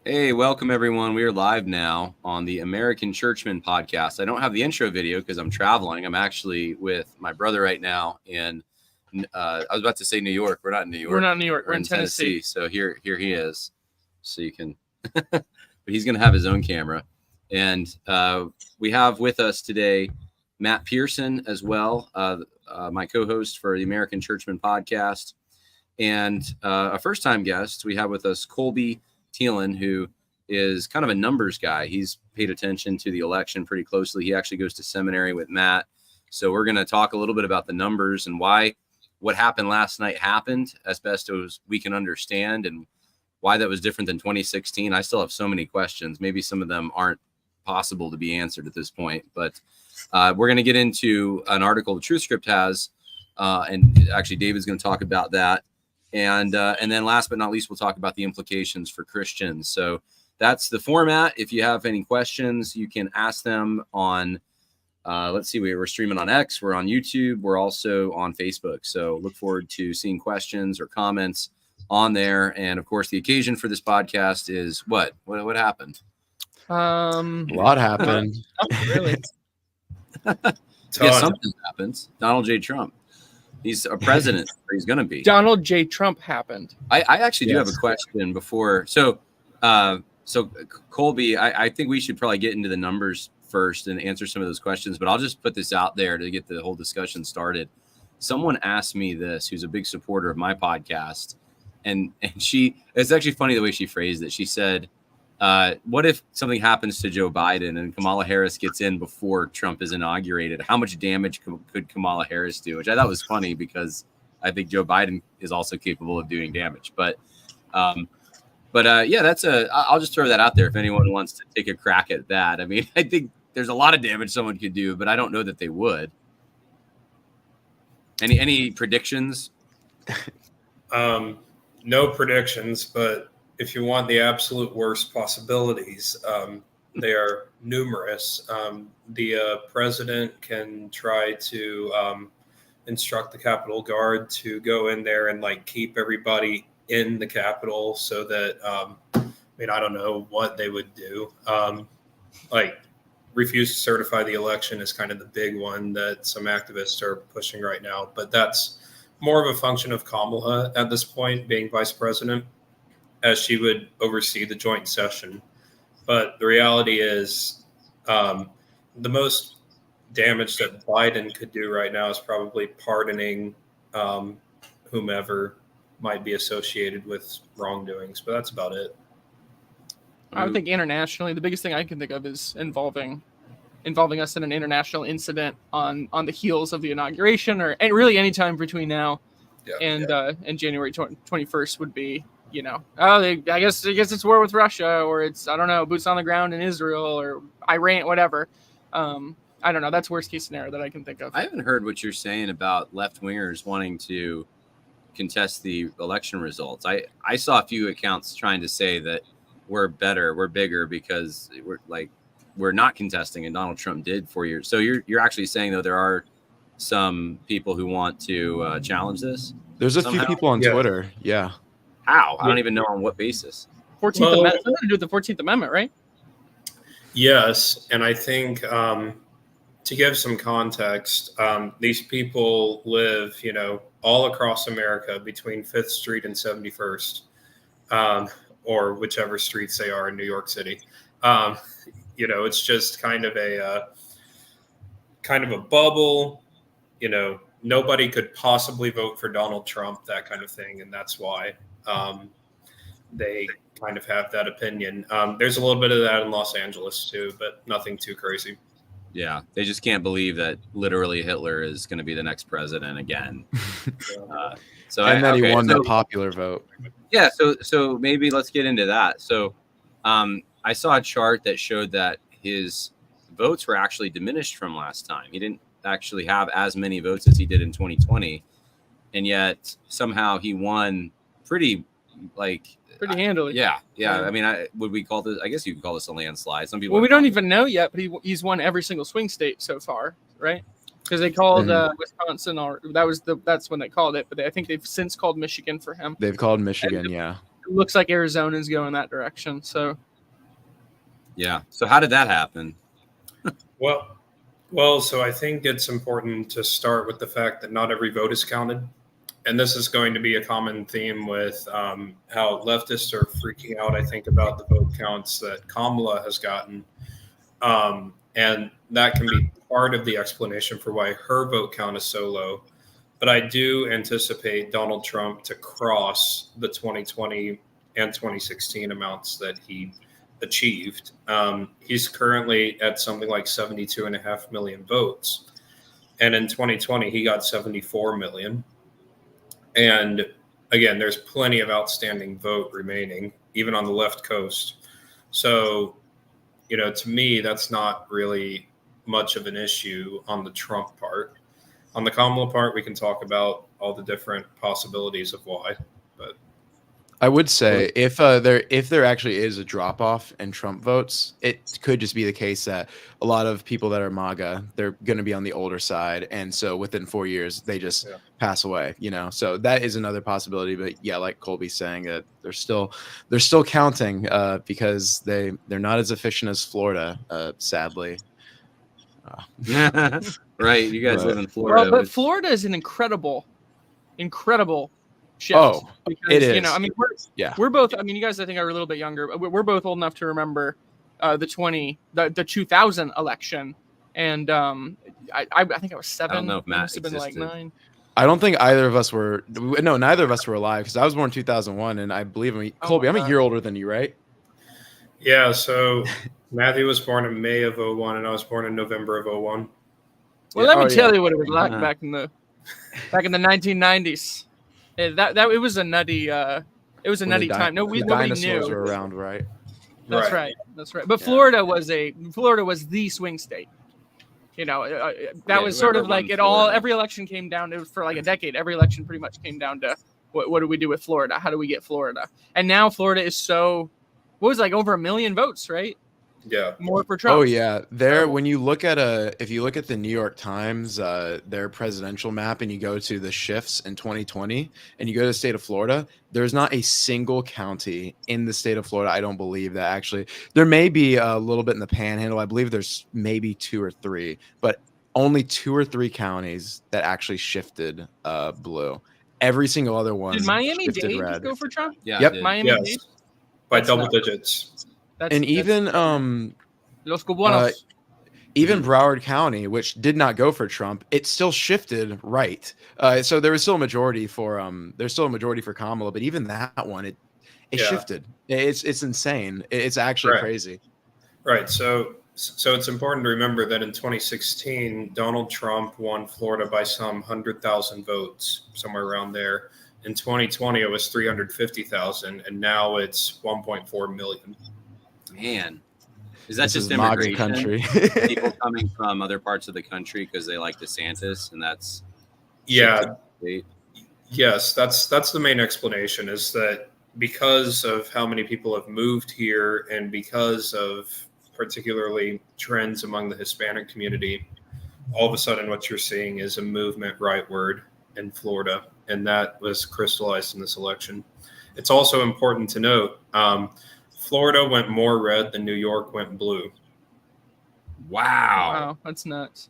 Hey, welcome everyone. We are live now on the American Churchman podcast. I don't have the intro video because I'm traveling. I'm actually with my brother right now in, I was about to say New York. We're not in New York. We're not in New York. We're in Tennessee. So here he is. So you can, but he's going to have his own camera. And we have with us today Matt Pearson as well, my co-host for the American Churchman podcast. And a first-time guest, we have with us Colby Thielen, who is kind of a numbers guy. He's paid attention to the election pretty closely. He actually goes to seminary with Matt. So we're going to talk a little bit about the numbers and why what happened last night happened as best as we can understand and why that was different than 2016. I still have so many questions. Maybe some of them aren't possible to be answered at this point, but we're going to get into an article the Truth Script has, and actually David's going to talk about that. And then last but not least, we'll talk about the implications for Christians. So that's the format. If you have any questions, you can ask them on, let's see, we're streaming on X, we're on YouTube, we're also on Facebook. So look forward to seeing questions or comments on there. And of course, the occasion for this podcast is what happened? A lot happened. Really? Yeah, something happens. Donald J. Trump. He's a president, or he's going to be. Donald J. Trump happened. I actually do have a question before. So Colby, I think we should probably get into the numbers first and answer some of those questions, but I'll just put this out there to get the whole discussion started. Someone asked me this, who's a big supporter of my podcast, and it's actually funny the way she phrased it. She said, what if something happens to Joe Biden and Kamala Harris gets in before Trump is inaugurated? How much damage could Kamala Harris do? Which I thought was funny because I think Joe Biden is also capable of doing damage. But yeah, I'll just throw that out there if anyone wants to take a crack at that. I mean, I think there's a lot of damage someone could do, but I don't know that they would. Any predictions? No predictions, but if you want the absolute worst possibilities, they are numerous. The president can try to instruct the Capitol Guard to go in there and keep everybody in the Capitol so that, I don't know what they would do. Refuse to certify the election is kind of the big one that some activists are pushing right now. But that's more of a function of Kamala at this point being vice president, as she would oversee the joint session. But the reality is the most damage that Biden could do right now is probably pardoning whomever might be associated with wrongdoings. But that's about it. I would think internationally, the biggest thing I can think of is involving us in an international incident on the heels of the inauguration, and really any time between now and January 21st would be, I guess it's war with Russia, or it's, I don't know, boots on the ground in Israel or Iran, whatever. I don't know. That's worst case scenario that I can think of. I haven't heard what you're saying about left wingers wanting to contest the election results. I saw a few accounts trying to say that we're bigger because we're not contesting, and Donald Trump did 4 years. So you're actually saying, though, there are some people who want to challenge this? There's a few people on Twitter. Yeah. How? I don't even know on what basis. 14th Amendment. Something to do with the 14th Amendment, right? Yes. And I think to give some context, these people live, all across America between 5th Street and 71st, or whichever streets they are in New York City. It's just kind of a bubble. Nobody could possibly vote for Donald Trump, that kind of thing. And that's why they kind of have that opinion. There's a little bit of that in Los Angeles too, but nothing too crazy. Yeah, they just can't believe that literally Hitler is going to be the next president again. He won the popular vote. Yeah, so maybe let's get into that. So I saw a chart that showed that his votes were actually diminished from last time. He didn't actually have as many votes as he did in 2020, and yet somehow he won pretty handily. Yeah. I mean, would we call this? I guess you could call this a landslide. Some people. Well, we don't even know yet, but he's won every single swing state so far, right? Because they called Wisconsin, or that's when they called it. But I think they've since called Michigan for him. They've called Michigan, yeah. looks like Arizona's going that direction. So, yeah. So how did that happen? Well, so I think it's important to start with the fact that not every vote is counted. And this is going to be a common theme with how leftists are freaking out, I think, about the vote counts that Kamala has gotten. And that can be part of the explanation for why her vote count is so low. But I do anticipate Donald Trump to cross the 2020 and 2016 amounts that he achieved. He's currently at something like 72.5 million votes. And in 2020, he got 74 million. And again, there's plenty of outstanding vote remaining, even on the left coast. So, to me, that's not really much of an issue on the Trump part. On the Kamala part, we can talk about all the different possibilities of why. But I would say if there actually is a drop off in Trump votes, it could just be the case that a lot of people that are MAGA, they're going to be on the older side, and so within 4 years they just pass away. So that is another possibility. But yeah, like Colby's saying, that they're still counting because they're not as efficient as Florida, sadly. Right, you guys live in Florida. Well, but Florida is an incredible shift. Oh, because, it is. We're both. I mean, you guys, I think, are a little bit younger. We're both old enough to remember the 2000 election, and I think I was 7. I don't know if Matt must have been like 9. I don't think either of us were. No, neither of us were alive because I was born in 2001, and I believe Colby. I'm a year older than you, right? Yeah. So Matthew was born in May of 01, and I was born in November of 01. Well, let me tell you what it was like back in the 1990s. It was a nutty time. No, nobody knew. Were around, right? That's right. But Florida was the swing state. That was sort of like it all. Every election came down. It was for like a decade. Every election pretty much came down to what do we do with Florida? How do we get Florida? And now Florida is so. What was it, like over 1 million votes, right? Yeah, more for Trump. Oh yeah, when you look at if you look at the New York Times, their presidential map, and you go to the shifts in 2020, and you go to the state of Florida, there's not a single county in the state of Florida. I don't believe that actually. There may be a little bit in the Panhandle. I believe there's maybe 2 or 3, but only 2 or 3 counties that actually shifted blue. Every single other one. Did Miami-Dade just go for Trump? Yeah. Yep. Miami-Dade by double digits. Even Los Cubanos. Even Broward County, which did not go for Trump, it still shifted right. So there was still a majority for Kamala, but even that one, it shifted. It's insane. It's actually crazy. Right. So it's important to remember that in 2016, Donald Trump won Florida by some 100,000 votes, somewhere around there. In 2020, it was 350,000, and now it's 1.4 million. Man, is that just immigration? Country. People coming from other parts of the country because they like DeSantis, and that's yes, that's the main explanation. Is that because of how many people have moved here, and because of particularly trends among the Hispanic community, all of a sudden what you're seeing is a movement rightward in Florida, and that was crystallized in this election. It's also important to note. Florida went more red than New York went blue. Wow, that's nuts.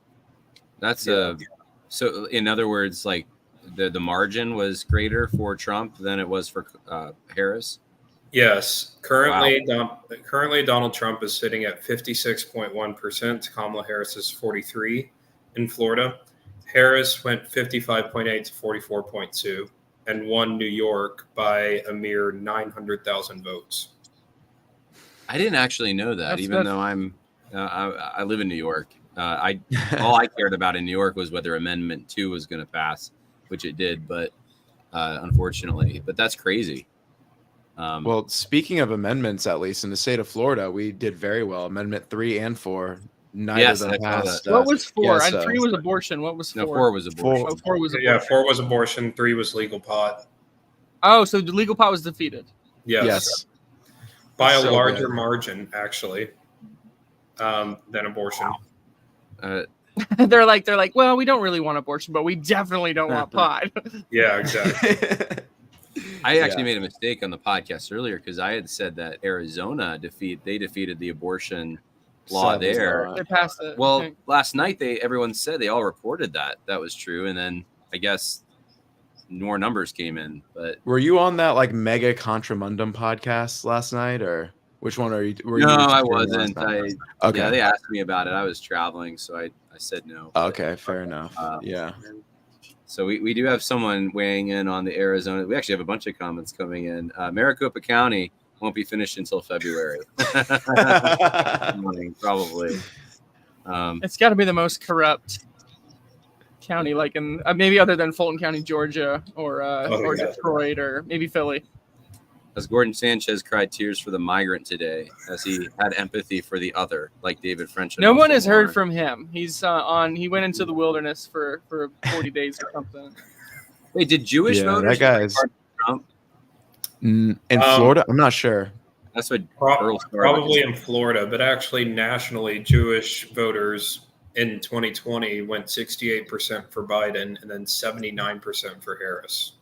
So in other words, like the margin was greater for Trump than it was for Harris. Yes, currently Donald Trump is sitting at 56.1%. Kamala Harris is 43% in Florida. Harris went 55.8 to 44.2 and won New York by a mere 900,000 votes. I didn't actually know that, even though I live in New York. All I cared about in New York was whether Amendment 2 was going to pass, which it did, but unfortunately. But that's crazy. Well, speaking of amendments, at least in the state of Florida, we did very well. Amendment 3 and 4. Neither of them passed. What was 4? 3 was abortion. What was 4? No, 4 was abortion. 4 was abortion. Yeah, 4 was abortion. 3 was legal pot. Oh, so the legal pot was defeated. Yes. By a larger margin, actually, than abortion. They're like, well, we don't really want abortion, but we definitely don't want pot. Yeah, exactly. I actually made a mistake on the podcast earlier because I had said that Arizona defeated the abortion law there. They passed it. Well, last night everyone said they all reported that was true, and then I guess more numbers came in. But were you on that like Mega Contramundum podcast last night, or which one are you? No, I wasn't. Okay. Yeah, they asked me about it. I was traveling, so I said no. Okay, fair enough. Yeah. So we do have someone weighing in on the Arizona. We actually have a bunch of comments coming in. Maricopa County won't be finished until February. Probably. It's got to be the most corrupt county, like in maybe other than Fulton County, Georgia, or Detroit, or maybe Philly. As Gordon Sanchez cried tears for the migrant today, as he had empathy for the other, like David French. No one has heard from him. He's he went into the wilderness for 40 days or something. Wait, did Jewish voters? That guy is Trump? In Florida. I'm not sure. That's what probably in Florida, but actually nationally, Jewish voters in 2020 went 68% for Biden and then 79% for Harris.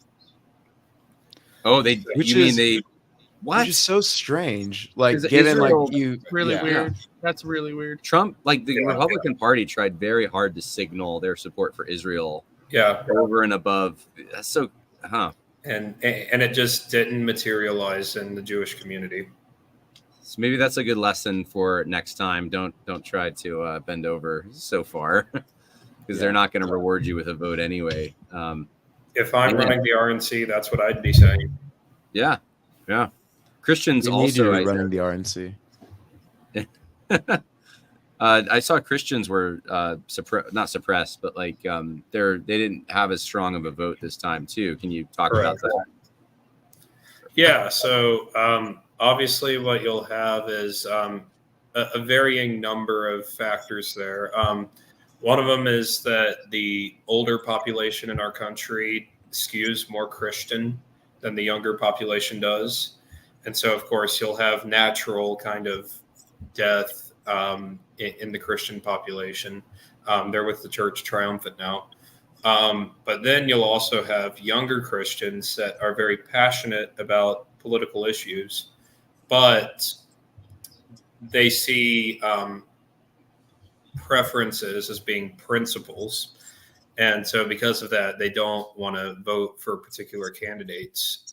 Oh, what? Which is so strange. Like, given Israel, like you really weird. Yeah. That's really weird. Trump, like the Republican Party, tried very hard to signal their support for Israel. Yeah, over and above. That's so, And it just didn't materialize in the Jewish community. So maybe that's a good lesson for next time. Don't try to bend over so far, because they're not going to reward you with a vote anyway. If I'm running the RNC, that's what I'd be saying. Yeah. Christians also running the RNC. I saw Christians were not suppressed, but like they didn't have as strong of a vote this time too. Can you talk about that? Yeah. So obviously, what you'll have is a varying number of factors there. One of them is that the older population in our country skews more Christian than the younger population does. And so, of course, you'll have natural kind of death in the Christian population. They're with the church triumphant now. But then you'll also have younger Christians that are very passionate about political issues, but they see preferences as being principles. And so because of that, they don't want to vote for particular candidates.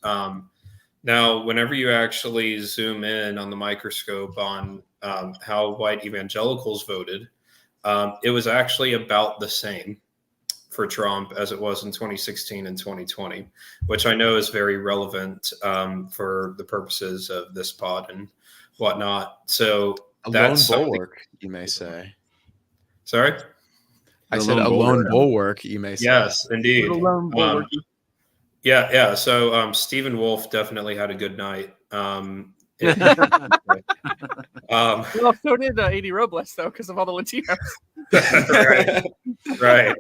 Now, whenever you actually zoom in on the microscope on how white evangelicals voted, it was actually about the same for Trump as it was in 2016 and 2020, which I know is very relevant for the purposes of this pod and whatnot. So that's a lone bulwark, you may say. Sorry? I said a lone bulwark, you may say. Yes, indeed. Yeah. So Stephen Wolf definitely had a good night. Well, so did A.D. Robles, though, because of all the Latinos. Right.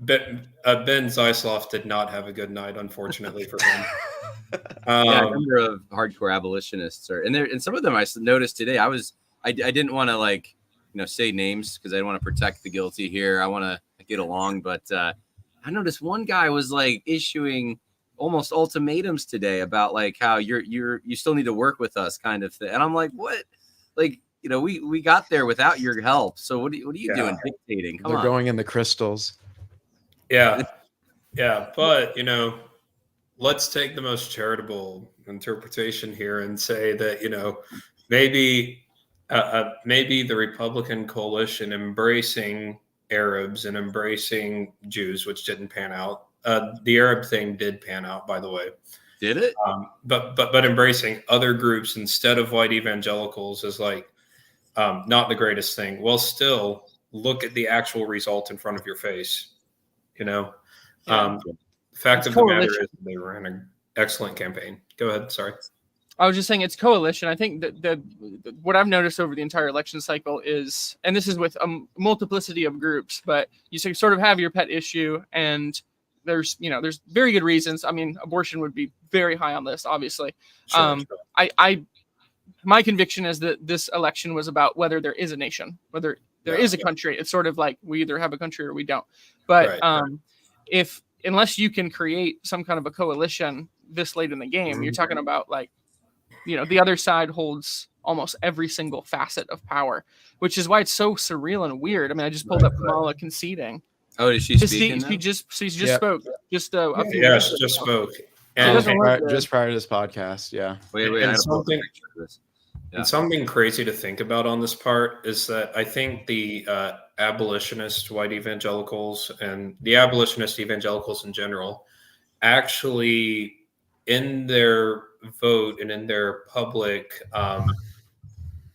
Ben Zeisloff did not have a good night, unfortunately for him. A number of hardcore abolitionists and some of them I noticed today. I didn't want to say names because I don't want to protect the guilty here. I want to get along, but I noticed one guy was like issuing almost ultimatums today about like how you still need to work with us kind of thing. And I'm like, what? Like, we got there without your help. So what are you doing dictating? Come on. Going in the crystals. Yeah. But, let's take the most charitable interpretation here and say that, maybe the Republican coalition embracing Arabs and embracing Jews, which didn't pan out. The Arab thing did pan out, by the way. Did it? But embracing other groups instead of white evangelicals is not the greatest thing. Well, still look at the actual result in front of your face. Fact of the matter is they ran an excellent campaign. Go ahead. Sorry. I was just saying it's coalition. I think that what I've noticed over the entire election cycle is, and this is with a multiplicity of groups, but you sort of have your pet issue, and there's very good reasons. I mean, abortion would be very high on this, obviously. Sure. My conviction is that this election was about whether there is a nation, whether there is a country. It's sort of like we either have a country or we don't. But unless you can create some kind of a coalition this late in the game. You're talking about like, the other side holds almost every single facet of power, which is why it's so surreal and weird. I mean, I just pulled up Kamala conceding. Oh, is she speaking? She just spoke just a few Yeah, minutes she ago. just spoke. Just prior to this podcast, yeah. Wait, And I something, Yeah. and something crazy to think about on this part is that I think the abolitionist white evangelicals and the abolitionist evangelicals in general actually, in their vote and in their public,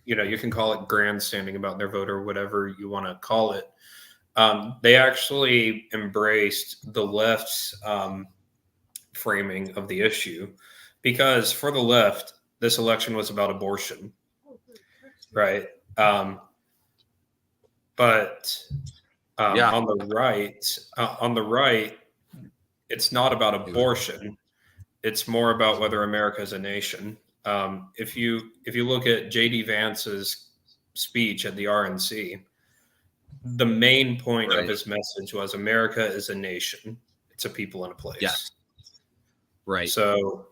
you can call it grandstanding about their vote or whatever you want to call it. They actually embraced the left's framing of the issue, because for the left, this election was about abortion, right? But on the right, it's not about abortion. It's more about whether America is a nation. If you look at J.D. Vance's speech at the RNC, the main point of his message was America is a nation. It's a people and a place. Yeah. Right. So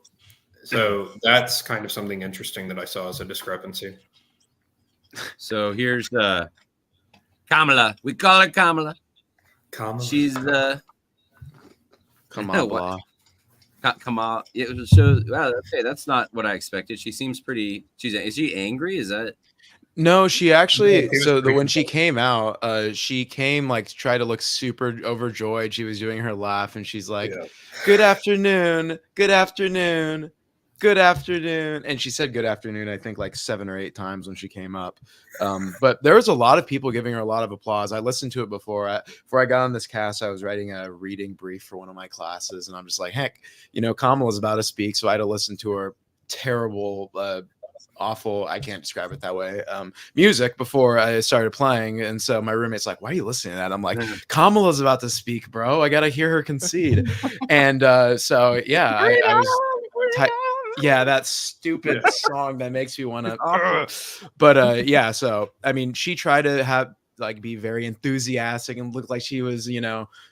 that's kind of something interesting that I saw as a discrepancy. So here's Kamala. We call her Kamala. She's Kamala. Kamala. It shows. Wow. Okay, that's not what I expected. She seems pretty. Is she angry? Is that? No, she actually. When she came out, she came like tried to look super overjoyed. She was doing her laugh, and she's like, "Good afternoon, good afternoon, good afternoon," and she said "good afternoon" I think like 7 or 8 times when she came up. But there was a lot of people giving her a lot of applause. I listened to it before I got on this cast. I was writing a reading brief for one of my classes, and I'm just like, heck, Kamala's about to speak, so I had to listen to her terrible. Awful, I can't describe it that way, music before I started playing. And so my roommate's like, why are you listening to that? I'm like, Kamala's about to speak, bro. I gotta hear her concede. And so yeah, I was that stupid song that makes me want to but yeah, so I mean, she tried to be very enthusiastic and look like she was,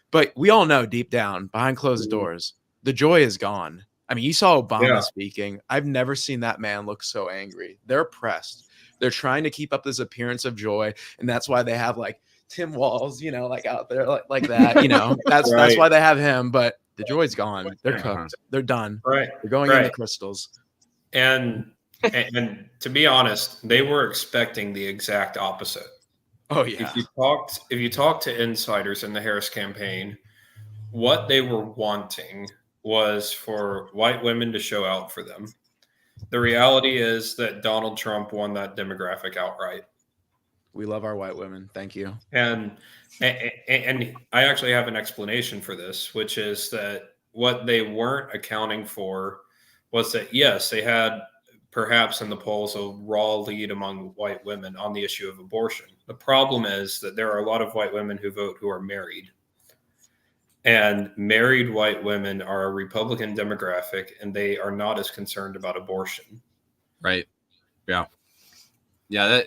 but we all know deep down behind closed doors the joy is gone. I mean, you saw Obama speaking. I've never seen that man look so angry. They're oppressed. They're trying to keep up this appearance of joy, and that's why they have like Tim Walz, like out there like that. That's why they have him. But the joy's gone. They're cooked. They're done. Right. They're going into crystals. And to be honest, they were expecting the exact opposite. Oh yeah. If you talk to insiders in the Harris campaign, what they were wanting was for white women to show out for them. The reality is that Donald Trump won that demographic outright. We love our white women. Thank you. And I actually have an explanation for this, which is that what they weren't accounting for was that, yes, they had perhaps in the polls a raw lead among white women on the issue of abortion. The problem is that there are a lot of white women who vote who are married. And married white women are a Republican demographic, and they are not as concerned about abortion. Right. Yeah. Yeah.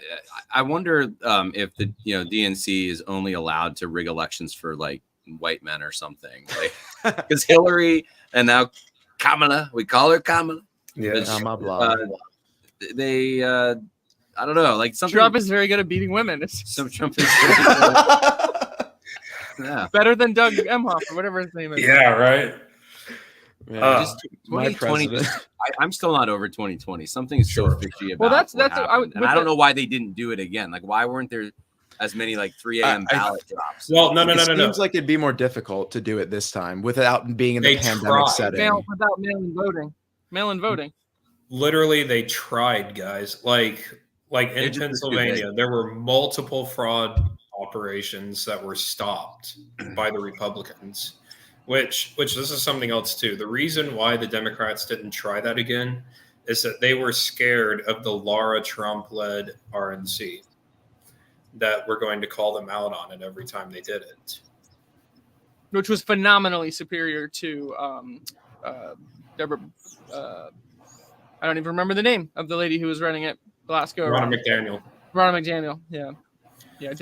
I wonder if the DNC is only allowed to rig elections for like white men or something. Like, because Hillary and now Kamala, we call her Kamala. Yeah. They I don't know. Like something. Trump is very good at beating women. Trump is. Yeah. Better than Doug Emhoff or whatever his name is. Yeah, right. Just 2020. I'm still not over 2020. Something's so fishy about. Well, that's I don't know why they didn't do it again. Like, why weren't there as many like 3 a.m. ballot drops? Well, no. It seems like it'd be more difficult to do it this time without being in the pandemic setting. Without mail-in voting. Literally, they tried, guys. Like in Pennsylvania, there were multiple fraud operations that were stopped by the Republicans, which this is something else too. The reason why the Democrats didn't try that again is that they were scared of the Laura Trump-led RNC that were going to call them out on it every time they did it. Which was phenomenally superior to Deborah. I don't even remember the name of the lady who was running it last go around. Ronna McDaniel. Yeah. Yeah,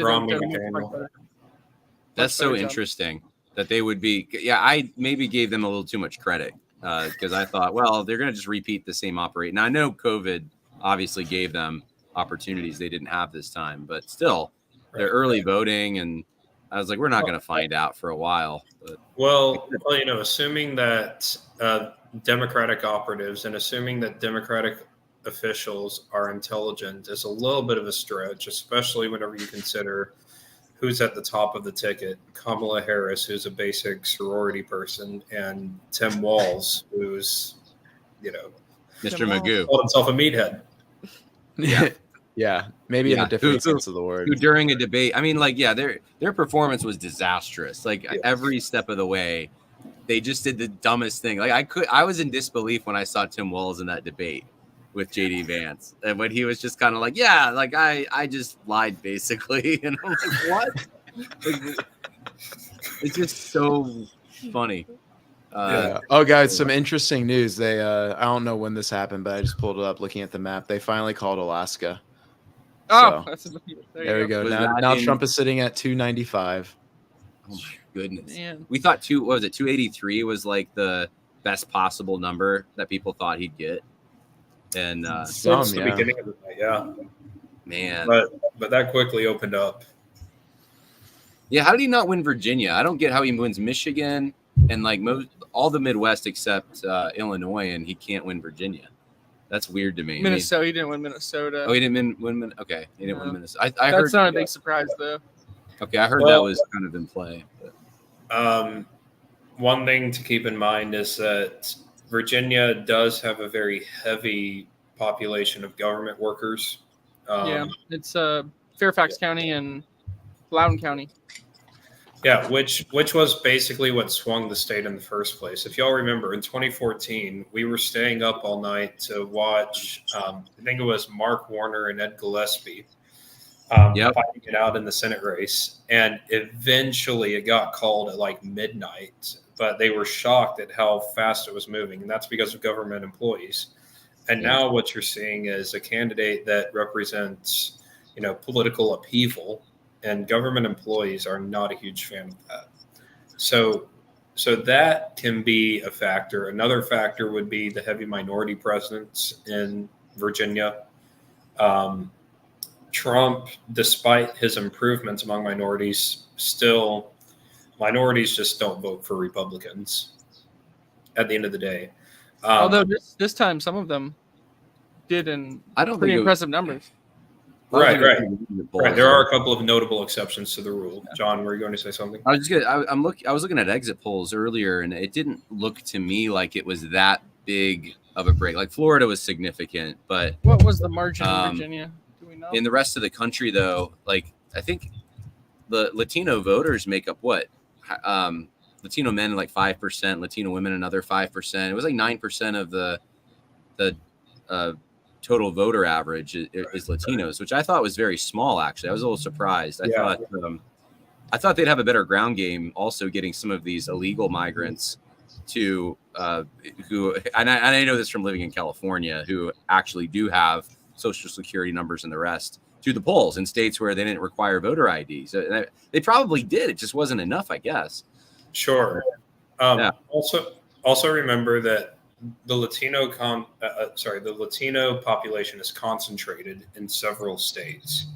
that's so interesting that they would be. Yeah, I maybe gave them a little too much credit because I thought, well, they're going to just repeat the same operation. Now I know COVID obviously gave them opportunities they didn't have this time, but still, they're early voting, and I was like, we're not going to find out for a while. But well, assuming that Democratic operatives and assuming that Democratic officials are intelligent is a little bit of a stretch, especially whenever you consider who's at the top of the ticket. Kamala Harris, who's a basic sorority person, and Tim Walz, who's, Mr. Magoo called himself a meathead. Yeah, maybe in a different sense of the word. Who during a debate, I mean, like, yeah, their performance was disastrous. Like every step of the way, they just did the dumbest thing. Like I was in disbelief when I saw Tim Walz in that debate with JD Vance, and when he was just kind of like, yeah, like I just lied basically, and I'm like, what? It's just so funny. Oh, guys, some interesting news. They I don't know when this happened, but I just pulled it up looking at the map. They finally called Alaska. Oh, so, there we go. Now Trump is sitting at 295. Oh my goodness. Man. We thought 283 was like the best possible number that people thought he'd get. And since the beginning of the night, man. But that quickly opened up. Yeah, how did he not win Virginia? I don't get how he wins Michigan and like all the Midwest except Illinois, and he can't win Virginia. That's weird to me. Minnesota, he didn't win Minnesota. Oh, he didn't win. Okay, he didn't win Minnesota. I That's heard, not a big surprise, though. Okay, I heard that was kind of in play. But. One thing to keep in mind is that Virginia does have a very heavy population of government workers. It's Fairfax County and Loudoun County. Yeah, which was basically what swung the state in the first place. If y'all remember, in 2014, we were staying up all night to watch, I think it was Mark Warner and Ed Gillespie fighting it out in the Senate race. And eventually it got called at like midnight, but they were shocked at how fast it was moving. And that's because of government employees. And now what you're seeing is a candidate that represents, political upheaval. And government employees are not a huge fan of that. So that can be a factor. Another factor would be the heavy minority presence in Virginia. Trump, despite his improvements among minorities, minorities just don't vote for Republicans at the end of the day. Although this time some of them did in pretty impressive numbers. Right. There are a couple of notable exceptions to the rule. John, were you going to say something? I was looking at exit polls earlier, and it didn't look to me like it was that big of a break. Like Florida was significant, but what was the margin in Virginia? Do we know? In the rest of the country, though, like I think the Latino voters make up what? Latino men like 5%, Latino women another 5%. It was like 9% of the total voter average is Latinos, which I thought was very small. Actually, I was a little surprised. I thought they'd have a better ground game, also getting some of these illegal migrants to who, and I know this from living in California, who actually do have Social Security numbers and the rest to the polls in states where they didn't require voter ID. So they probably did. It just wasn't enough, I guess. Sure. Also remember that the Latino population is concentrated in several states,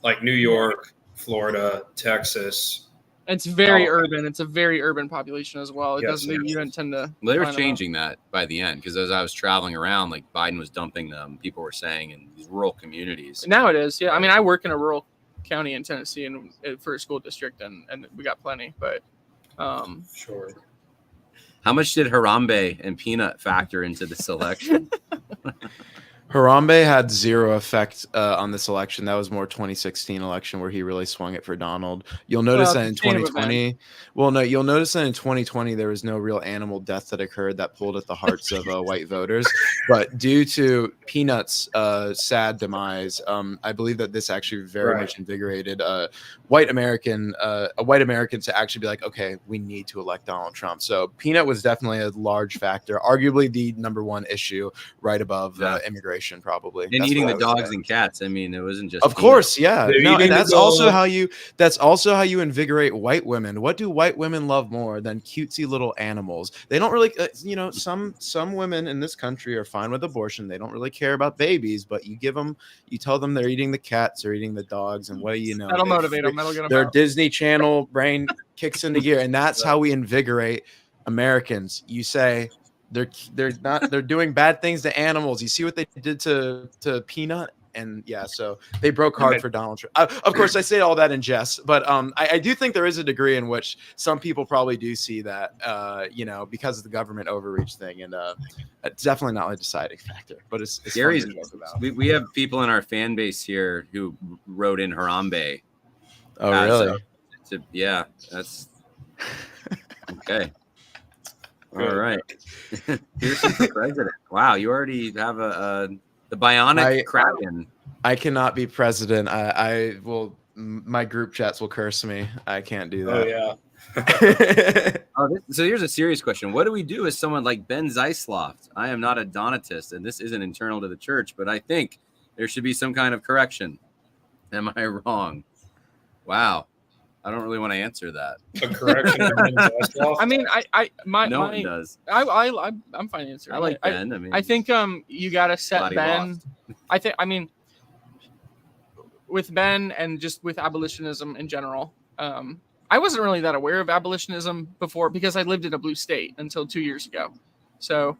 like New York, Florida, Texas. It's very urban. It's a very urban population as well. You don't tend to. Well, they were changing that by the end, because as I was traveling around, like Biden was dumping them. People were saying in these rural communities. Now it is, yeah. I mean, I work in a rural county in Tennessee and for a school district, and we got plenty, but sure. How much did Harambe and Peanut factor into this election? Harambe had zero effect on this election. That was more 2016 election where he really swung it for Donald. You'll notice that in 2020. Well, no, you'll notice that in 2020 there was no real animal death that occurred that pulled at the hearts of white voters. But due to Peanut's sad demise, I believe that this actually very much invigorated white Americans to actually be like, okay, we need to elect Donald Trump. So Peanut was definitely a large factor, arguably the number one issue right above immigration. generation, probably. And That's eating what the I would dogs say. and cats. I mean, it wasn't just Of course, yeah. They're No, eating and the that's also dog. how you invigorate white women. What do white women love more than cutesy little animals? They don't really, some women in this country are fine with abortion. They don't really care about babies, but you tell them they're eating the cats or eating the dogs, and what do you know? That'll motivate them. That'll get them Their out. Disney Channel brain kicks into gear, and that's how we invigorate Americans. You say they're doing bad things to animals. You see what they did to Peanut, and yeah, so they broke hard for Donald Trump. Of course, I say all that in jest, but I do think there is a degree in which some people probably do see that, because of the government overreach thing, and it's definitely not a deciding factor. But it's Gary's. fun to joke about. We have people in our fan base here who wrote in Harambe. Oh, really? Yeah, that's okay. All right. Pearson for president. Wow, you already have the bionic Kraken. I cannot be president. I will. My group chats will curse me. I can't do that. Oh yeah. So here's a serious question. What do we do with someone like BenZof? I am not a Donatist, and this isn't internal to the church, but I think there should be some kind of correction. Am I wrong? Wow. I don't really want to answer that. A correction. I mean, no one does. I'm fine answering. I like Ben. I think you gotta set Ben. With Ben and just with abolitionism in general. I wasn't really that aware of abolitionism before because I lived in a blue state until 2 years ago. So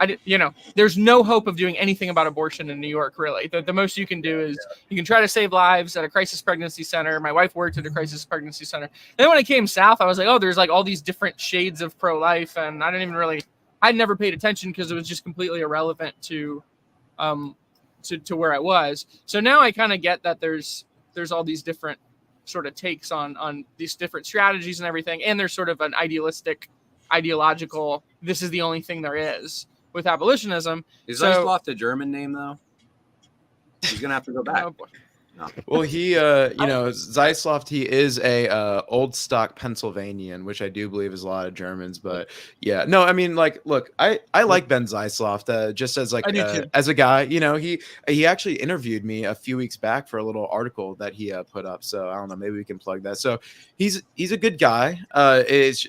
I did, there's no hope of doing anything about abortion in New York, really. The most you can do is you can try to save lives at a crisis pregnancy center. My wife worked at a crisis pregnancy center. And then when I came south, I was like, oh, there's like all these different shades of pro-life. And I'd never paid attention because it was just completely irrelevant to where I was. So now I kind of get that there's all these different sort of takes on these different strategies and everything. And there's sort of an ideological, this is the only thing there is with abolitionism. Is Zeisloft a German name, though? He's going to have to go back. Oh, boy. No. Well, he, Zeisloft, he is a old stock Pennsylvanian, which I do believe is a lot of Germans. But yeah, no, I mean, like, look, I like Ben Zeisloft just as like as a guy. He actually interviewed me a few weeks back for a little article that he put up. So I don't know, maybe we can plug that. So he's a good guy. It's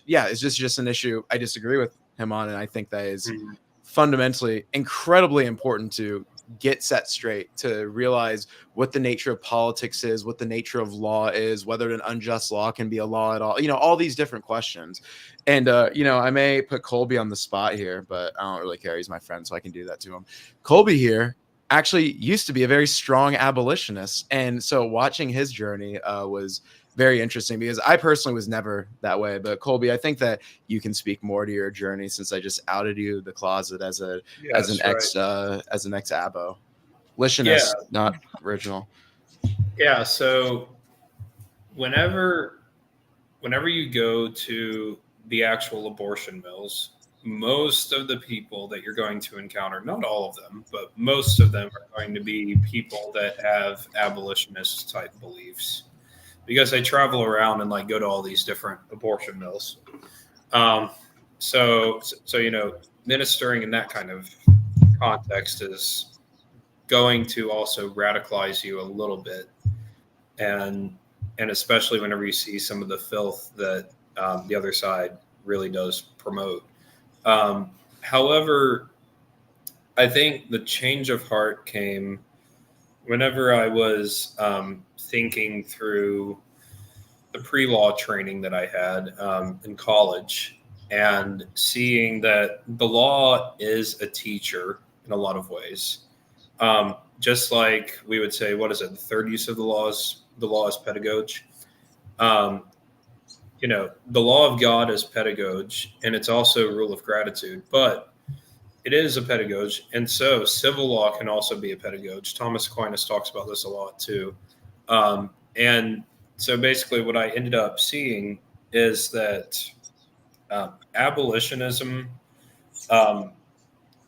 just an issue I disagree with him on, and I think that is fundamentally incredibly important to get set straight, to realize what the nature of politics is, what the nature of law is, whether an unjust law can be a law at all, all these different questions. And, I may put Colby on the spot here, but I don't really care. He's my friend, so I can do that to him. Colby here actually used to be a very strong abolitionist. And so watching his journey was very interesting because I personally was never that way. But Colby, I think that you can speak more to your journey since I just outed you the closet as an ex-abo. Litionist, not original. Yeah, so whenever you go to the actual abortion mills, most of the people that you're going to encounter, not all of them, but most of them are going to be people that have abolitionist type beliefs. Because I travel around and go to all these different abortion mills. So ministering in that kind of context is going to also radicalize you a little bit. And especially whenever you see some of the filth that the other side really does promote. However, I think the change of heart came whenever I was thinking through the pre-law training that I had in college and seeing that the law is a teacher in a lot of ways. Just like we would say, what is it? The third use of the law is pedagogue. The law of God is pedagogue, and it's also a rule of gratitude, but it is a pedagogue. And so civil law can also be a pedagogue. Thomas Aquinas talks about this a lot too. And so basically what I ended up seeing is that abolitionism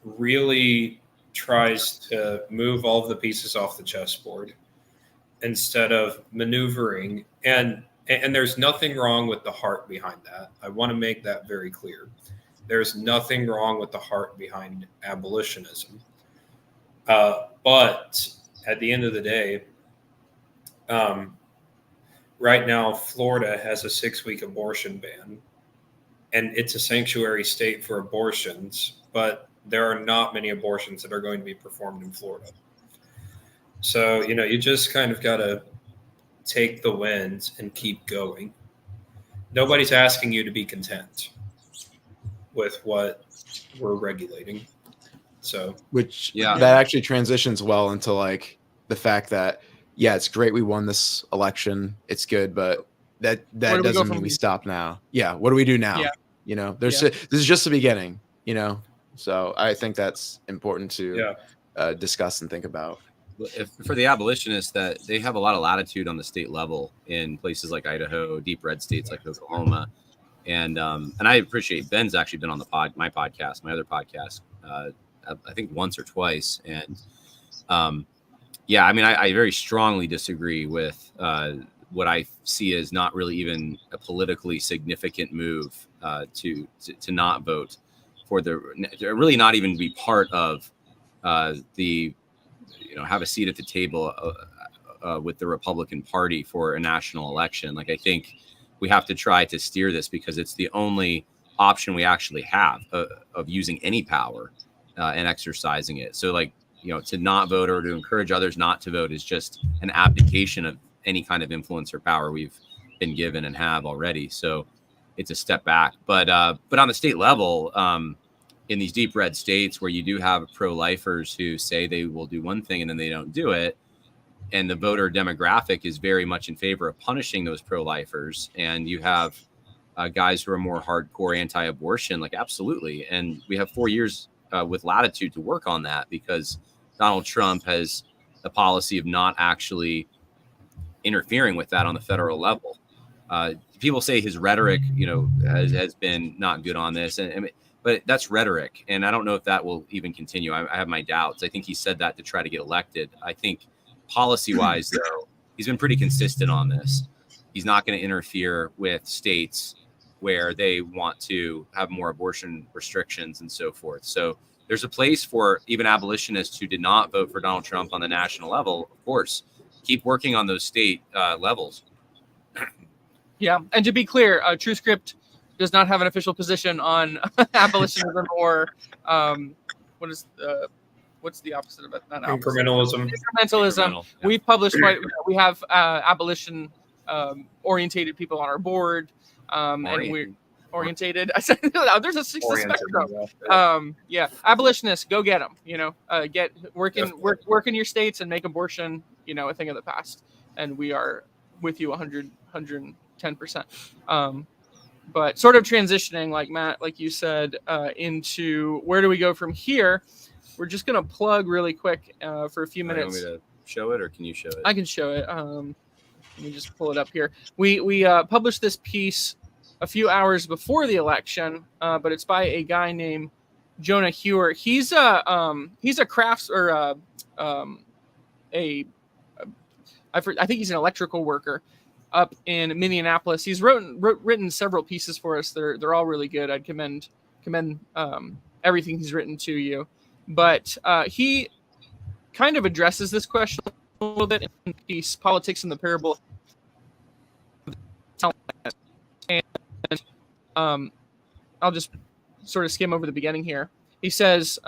really tries to move all of the pieces off the chessboard instead of maneuvering. And there's nothing wrong with the heart behind that. I want to make that very clear. There's nothing wrong with the heart behind abolitionism. But at the end of the day, right now, Florida has a 6-week abortion ban, and it's a sanctuary state for abortions, but there are not many abortions that are going to be performed in Florida. So, you just kind of got to take the wins and keep going. Nobody's asking you to be content with what we're regulating. So, that actually transitions well into like the fact that, yeah, it's great we won this election. It's good, but that doesn't mean we stop now. Yeah. What do we do now? Yeah. This is just the beginning, So I think that's important to discuss and think about. For the abolitionists, that they have a lot of latitude on the state level in places like Idaho, deep red states like Oklahoma, and I appreciate Ben's actually been on my other podcast, I think once or twice, and I very strongly disagree with what I see as not really even a politically significant move to not vote for really not even be part of the have a seat at the table with the Republican Party for a national election. Like, I think we have to try to steer this because it's the only option we actually have of using any power and exercising it. So, to not vote or to encourage others not to vote is just an abdication of any kind of influence or power we've been given and have already. So it's a step back. But on the state level, in these deep red states where you do have pro-lifers who say they will do one thing and then they don't do it, and the voter demographic is very much in favor of punishing those pro-lifers, and you have guys who are more hardcore anti-abortion, like, absolutely. And we have 4 years with latitude to work on that, because Donald Trump has a policy of not actually interfering with that on the federal level. People say his rhetoric, has been not good on this, but that's rhetoric, and I don't know if that will even continue. I have my doubts. I think he said that to try to get elected. I think policy-wise, though, he's been pretty consistent on this. He's not going to interfere with states where they want to have more abortion restrictions and so forth. So there's a place for even abolitionists who did not vote for Donald Trump on the national level. Of course, keep working on those state levels. Yeah, and to be clear, TrueScript does not have an official position on abolitionism or what's the opposite of it? Not incrementalism. Incrementalism. Yeah. We've published we have abolition orientated people on our board, and we're orientated. I said there's a spectrum. Abolitionists, go get them. Work in your states and make abortion a thing of the past. And we are with you 110%. But sort of transitioning, like Matt, like you said, into where do we go from here? We're just going to plug really quick for a few minutes. You want me to show it, or can you show it? I can show it. Let me just pull it up here. We published this piece a few hours before the election, but it's by a guy named Jonah Hewer. He's a crafts or I think he's an electrical worker up in Minneapolis. He's written several pieces for us. They're all really good. I'd commend everything he's written to you. But he kind of addresses this question a little bit in the piece, Politics in the Parable. And I'll just sort of skim over the beginning here. He says,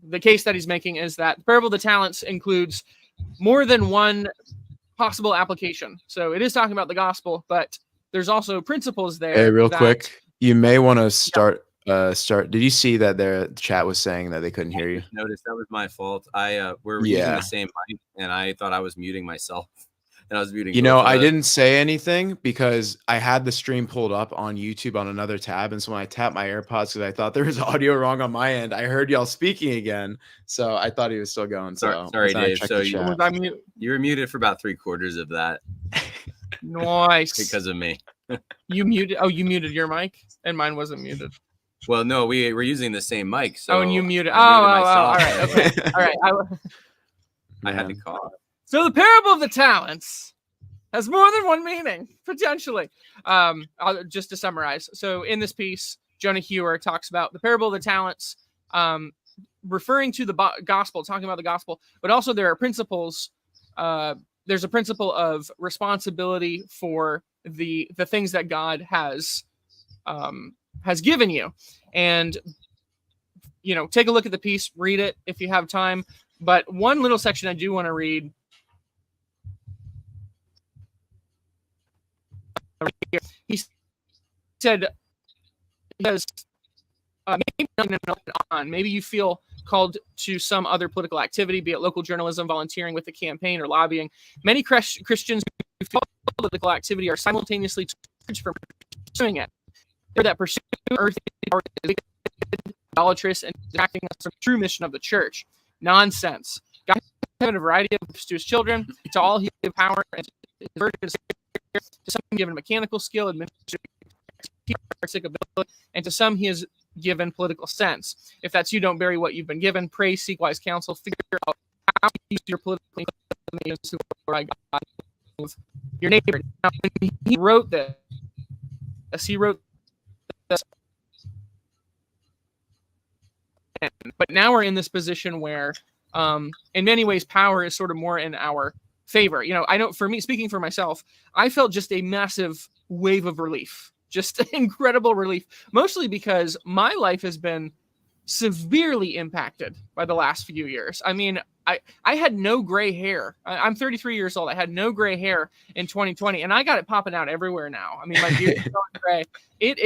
the case that he's making is that the parable of the talents includes more than one possible application. So it is talking about the gospel, but there's also principles there. Hey, real quick, you may want to start start. Did you see that the chat was saying that they couldn't hear you? Notice that was my fault. We're using the same mic, and I thought I was muting myself, and I was muting. I didn't say anything because I had the stream pulled up on YouTube on another tab, and so when I tapped my AirPods because I thought there was audio wrong on my end, I heard y'all speaking again, so I thought he was still going. Sorry, Dave. So you were muted for about 3/4 of that. Nice. Because of me. You muted. Oh, you muted your mic, and mine wasn't muted. Well, no, we were using the same mic. So and you muted. All right. Okay. All right. I had to cough. So the parable of the talents has more than one meaning, potentially. Just to summarize. So in this piece, Jonah Hewer talks about the parable of the talents, referring to the gospel, talking about the gospel, but also there are principles. There's a principle of responsibility for the things that God has given you. And, take a look at the piece, read it if you have time. But one little section I do want to read. He said, maybe you feel called to some other political activity, be it local journalism, volunteering with the campaign, or lobbying. Many Christians who feel political activity are simultaneously from pursuing it. They're that pursue earthly power, idolatrous, and distracting us from the true mission of the church. Nonsense. God has given a variety of gifts to his children. To all he gives power, and to some given mechanical skill, administrative ability, and to some he has given political sense. If that's you, don't bury what you've been given. Pray, seek wise counsel, figure out how to use your political inclinations with your neighbor. Now, when he wrote this, but now we're in this position where, in many ways, power is sort of more in our favor. I know for me, speaking for myself, I felt just a massive wave of relief. Just incredible relief, mostly because my life has been severely impacted by the last few years. I mean, I had no gray hair. I'm 33 years old. I had no gray hair in 2020, and I got it popping out everywhere now. I mean, my beard is going gray. It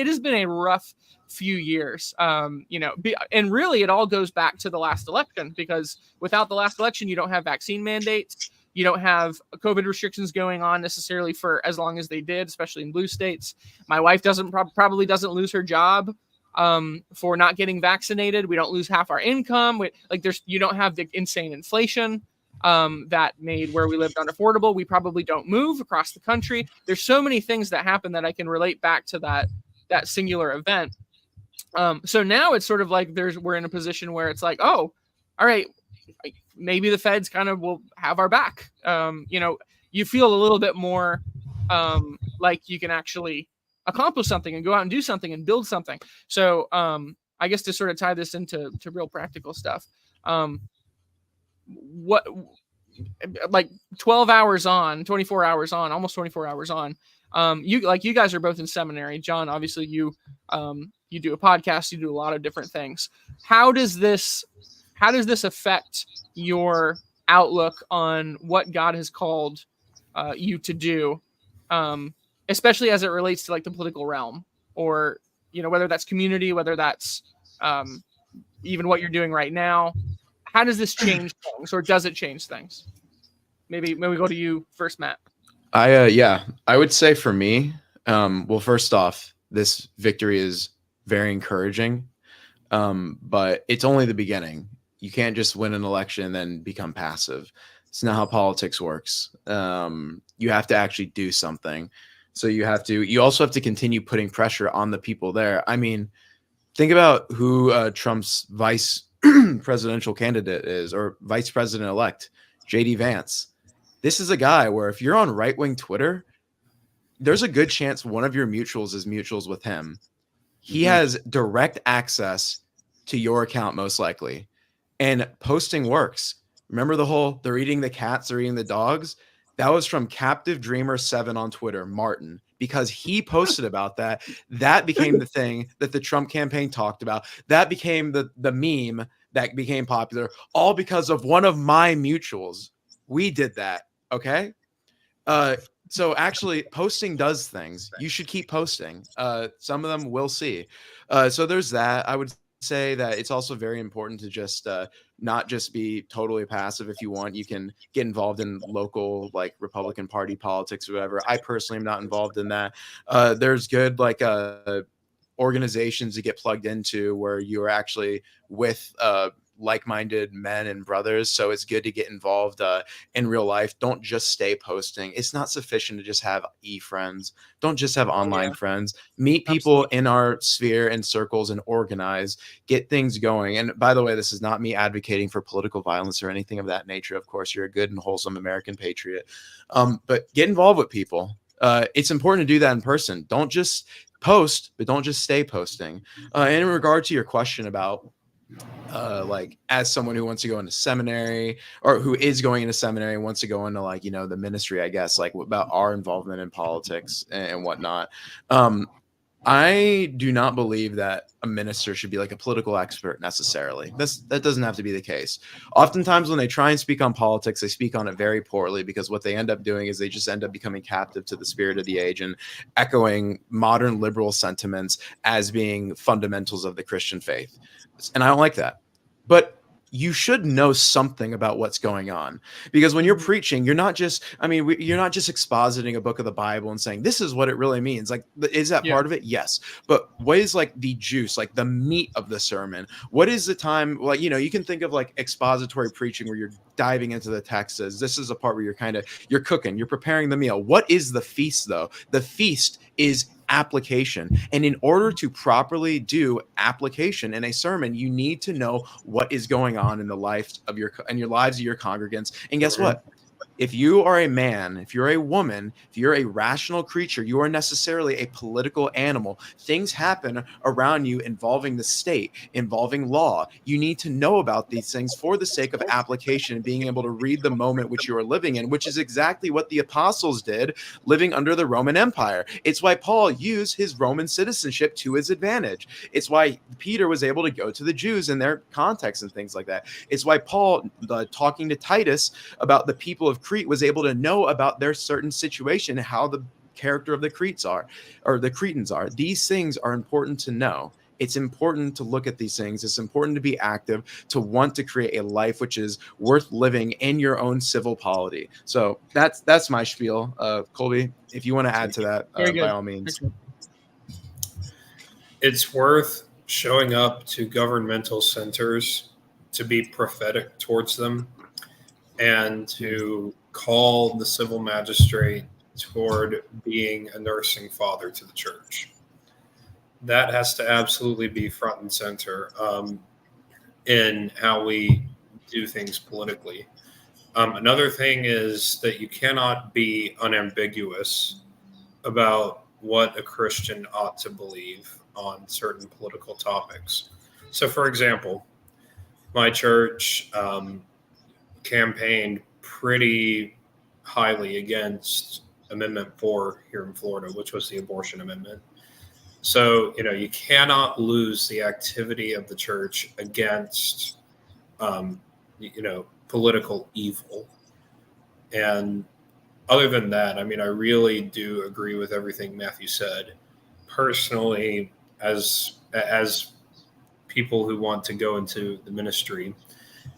has been a rough few years. And really it all goes back to the last election, because without the last election, you don't have vaccine mandates. You don't have COVID restrictions going on necessarily for as long as they did, especially in blue states. My wife probably doesn't lose her job for not getting vaccinated. We don't lose half our income. You don't have the insane inflation that made where we lived unaffordable. We probably don't move across the country. There's so many things that happen that I can relate back to that singular event. So now it's sort of like we're in a position where it's like, oh, all right, maybe the feds kind of will have our back. You feel a little bit more like you can actually accomplish something and go out and do something and build something. So I guess to sort of tie this into real practical stuff, what, like 12 hours on, 24 hours on, almost 24 hours on, you guys are both in seminary. John, obviously you do a podcast, you do a lot of different things. How does this affect your outlook on what God has called you to do, especially as it relates to like the political realm, or whether that's community, whether that's even what you're doing right now? How does this change things, or does it change things? Maybe we go to you first, Matt. I would say for me, well, first off, this victory is very encouraging, but it's only the beginning. You can't just win an election and then become passive. It's not how politics works. You have to actually do something. So you also have to continue putting pressure on the people there. I mean, think about who Trump's vice presidential candidate is, or vice president elect, JD Vance. This is a guy where if you're on right-wing Twitter, there's a good chance one of your mutuals is mutuals with him. He has direct access to your account, most likely. And posting works. Remember they're eating the cats, they're eating the dogs? That was from Captive Dreamer 7 on Twitter, Martin, because he posted about that. That became the thing that the Trump campaign talked about. That became the meme that became popular, all because of one of my mutuals. We did that, okay? So actually, posting does things. You should keep posting. Some of them we'll see. So there's that. I would say that it's also very important to just not just be totally passive. If you want, you can get involved in local like Republican Party politics or whatever. I personally am not involved in that. There's good like organizations to get plugged into where you are actually with like-minded men and brothers. So it's good to get involved in real life. Don't just stay posting. It's not sufficient to just have friends. Don't just have online friends. Meet people in our sphere and circles and organize, get things going. And by the way, this is not me advocating for political violence or anything of that nature. Of course, you're a good and wholesome American patriot. But get involved with people. It's important to do that in person. Don't just post, but don't just stay posting. And in regard to your question about like as someone who wants to go into seminary or who is going into seminary and wants to go into like, you know, the ministry, I guess, like about our involvement in politics and whatnot. I do not believe that a minister should be like a political expert necessarily. That doesn't have to be the case. Oftentimes when they try and speak on politics, they speak on it very poorly because what they end up doing is they just end up becoming captive to the spirit of the age and echoing modern liberal sentiments as being fundamentals of the Christian faith. And I don't like that. But you should know something about what's going on, because when you're preaching, you're not just, you're not just expositing a book of the Bible and saying, this is what it really means. Like, is that part of it? Yes. But what is like the juice, like the meat of the sermon? What is the time? Like, you know, you can think of like expository preaching where you're diving into the text. This is a part where you're cooking, you're preparing the meal. What is the feast though? The feast is application. And in order to properly do application in a sermon, you need to know what is going on in the lives of your lives of your congregants. And guess what? If you are a man, if you're a woman, if you're a rational creature, you are necessarily a political animal. Things happen around you involving the state, involving law. You need to know about these things for the sake of application and being able to read the moment which you are living in, which is exactly what the apostles did living under the Roman Empire. It's why Paul used his Roman citizenship to his advantage. It's why Peter was able to go to the Jews in their context and things like that. It's why Paul, talking to Titus about the people of Crete, was able to know about their certain situation, how the character of the Cretans are. These things are important to know. It's important to look at these things. It's important to be active, to want to create a life which is worth living in your own civil polity. So that's my spiel. Colby, if you want to add to that, by all means. It's worth showing up to governmental centers to be prophetic towards them and to call the civil magistrate toward being a nursing father to the church. That has to absolutely be front and center in how we do things politically. Another thing is that you cannot be unambiguous about what a Christian ought to believe on certain political topics. So, for example, my church campaigned pretty highly against Amendment 4 here in Florida, which was the abortion amendment. So, you know, you cannot lose the activity of the church against, political evil. And other than that, I mean, I really do agree with everything Matthew said. Personally, as people who want to go into the ministry,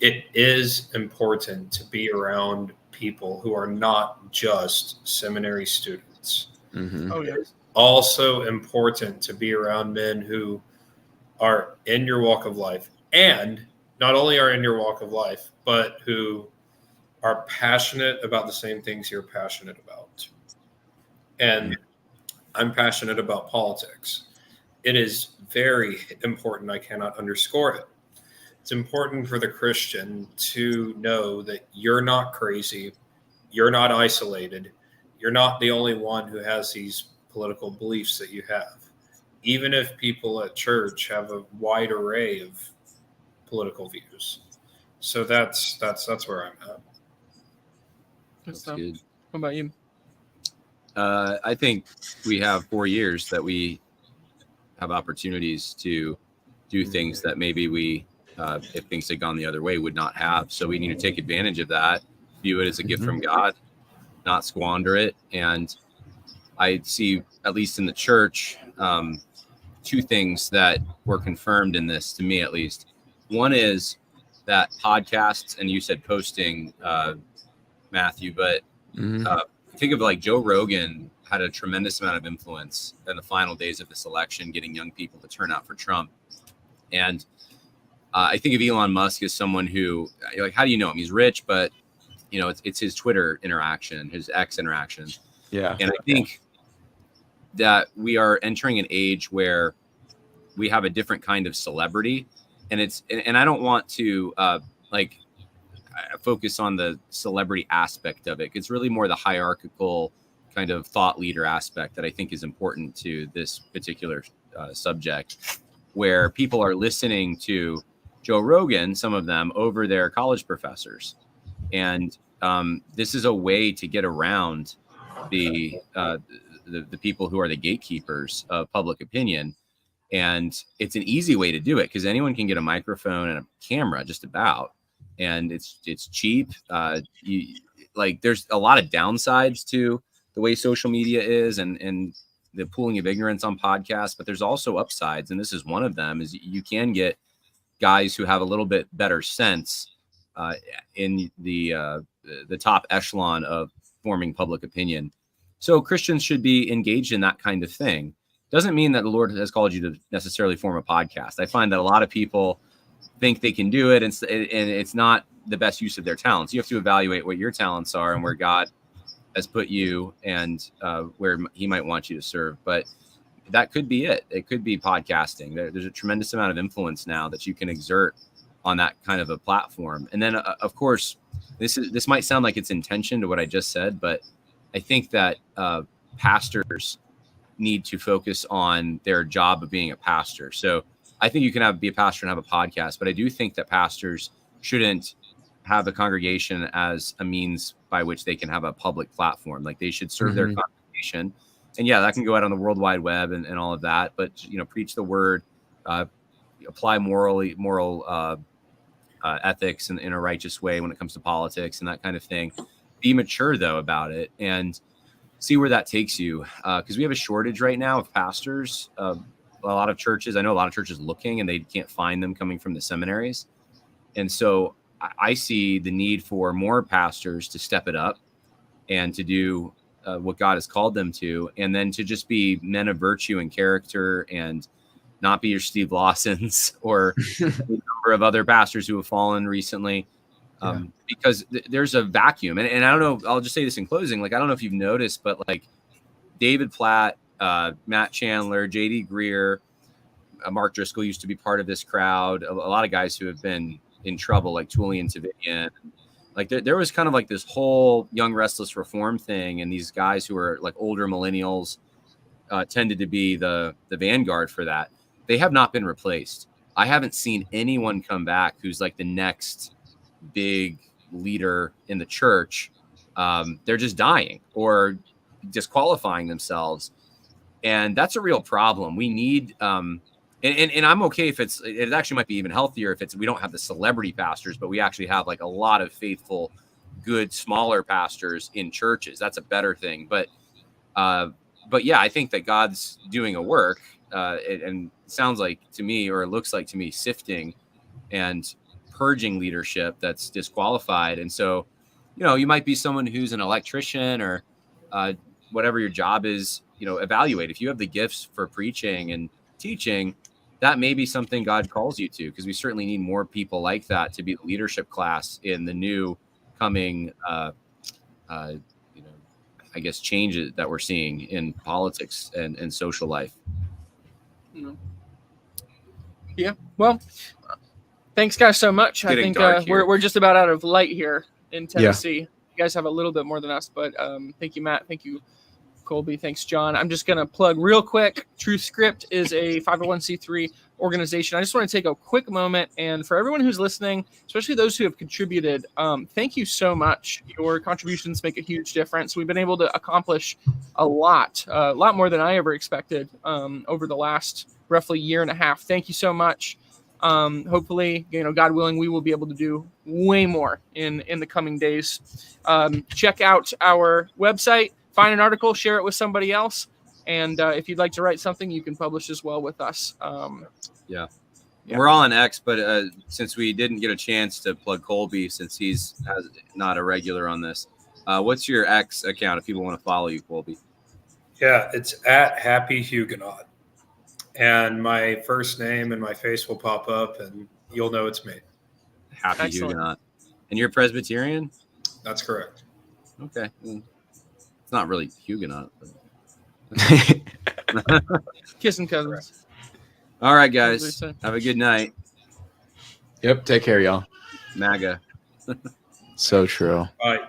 it is important to be around people who are not just seminary students. Mm-hmm. Oh, yeah. It's also important to be around men who are in your walk of life, and not only are in your walk of life, but who are passionate about the same things you're passionate about. And I'm passionate about politics. It is very important. I cannot underscore it. It's important for the Christian to know that you're not crazy. You're not isolated. You're not the only one who has these political beliefs that you have. Even if people at church have a wide array of political views. So that's where I'm at. That's good. What about you? I think we have 4 years that we have opportunities to do things that maybe we, if things had gone the other way, would not have. So we need to take advantage of that, view it as a gift from God, not squander it. And I see, at least in the church, two things that were confirmed in this, to me at least. One is that podcasts, and you said posting, Matthew, but think of like Joe Rogan had a tremendous amount of influence in the final days of this election, getting young people to turn out for Trump. And I think of Elon Musk as someone who, like, how do you know him? He's rich, but you know, it's his Twitter interaction, his X interaction. Yeah. And I think that we are entering an age where we have a different kind of celebrity, and I don't want to focus on the celebrity aspect of it. It's really more the hierarchical kind of thought leader aspect that I think is important to this particular subject, where people are listening to Joe Rogan, some of them, over their college professors. And this is a way to get around the people who are the gatekeepers of public opinion. And it's an easy way to do it because anyone can get a microphone and a camera just about, and it's cheap. There's a lot of downsides to the way social media is and the pooling of ignorance on podcasts, but there's also upsides. And this is one of them, is you can get guys who have a little bit better sense in the top echelon of forming public opinion. So Christians should be engaged in that kind of thing. Doesn't mean that the Lord has called you to necessarily form a podcast. I find that a lot of people think they can do it, and it's not the best use of their talents. You have to evaluate what your talents are and where God has put you, and where he might want you to serve. But that could be it. It could be podcasting. There's a tremendous amount of influence now that you can exert on that kind of a platform. And then, of course, this might sound like it's in tension to what I just said, but I think that pastors need to focus on their job of being a pastor. So I think you can be a pastor and have a podcast, but I do think that pastors shouldn't have the congregation as a means by which they can have a public platform. Like, they should serve their congregation. And yeah, that can go out on the World Wide Web and all of that, but preach the word, apply moral ethics in a righteous way when it comes to politics and that kind of thing. Be mature though about it and see where that takes you. Because we have a shortage right now of pastors. A lot of churches, I know a lot of churches looking, and they can't find them coming from the seminaries. And so I see the need for more pastors to step it up and to do what God has called them to, and then to just be men of virtue and character and not be your Steve Lawsons or a number of other pastors who have fallen recently. Because there's a vacuum. And I don't know, I'll just say this in closing. Like, I don't know if you've noticed, but like David Platt, Matt Chandler, JD Greer, Mark Driscoll used to be part of this crowd. A lot of guys who have been in trouble, like Tullian Savidian. Like there was kind of like this whole young restless reform thing. And these guys who are like older millennials tended to be the vanguard for that. They have not been replaced. I haven't seen anyone come back who's like the next big leader in the church. They're just dying or disqualifying themselves, and that's a real problem. We need and I'm okay if it actually might be even healthier if we don't have the celebrity pastors, but we actually have like a lot of faithful, good, smaller pastors in churches. That's a better thing. But yeah, I think that God's doing a work, and it sounds like to me, or it looks like to me, sifting and purging leadership that's disqualified. And so, you might be someone who's an electrician or whatever your job is, evaluate. If you have the gifts for preaching and teaching, that may be something God calls you to, because we certainly need more people like that to be the leadership class in the new coming, I guess, changes that we're seeing in politics and social life. Yeah. Well, thanks guys so much. I think we're just about out of light here in Tennessee. Yeah. You guys have a little bit more than us, but thank you, Matt. Thank you, Colby. Thanks, John. I'm just going to plug real quick. Truth Script is a 501c3 organization. I just want to take a quick moment, and for everyone who's listening, especially those who have contributed, thank you so much. Your contributions make a huge difference. We've been able to accomplish a lot more than I ever expected over the last roughly year and a half. Thank you so much. Hopefully, God willing, we will be able to do way more in the coming days. Check out our website, find an article, share it with somebody else. And if you'd like to write something, you can publish as well with us. Yeah. We're all on X, but since we didn't get a chance to plug Colby, since he's not a regular on this, what's your X account if people want to follow you, Colby? Yeah, it's at Happy Huguenot. And my first name and my face will pop up, and you'll know it's me. Happy Excellent. Huguenot. And you're Presbyterian? That's correct. Okay. It's not really Huguenot. Kissing cousins. All right, guys. Have a good night. Yep. Take care, y'all. MAGA. So true. Bye.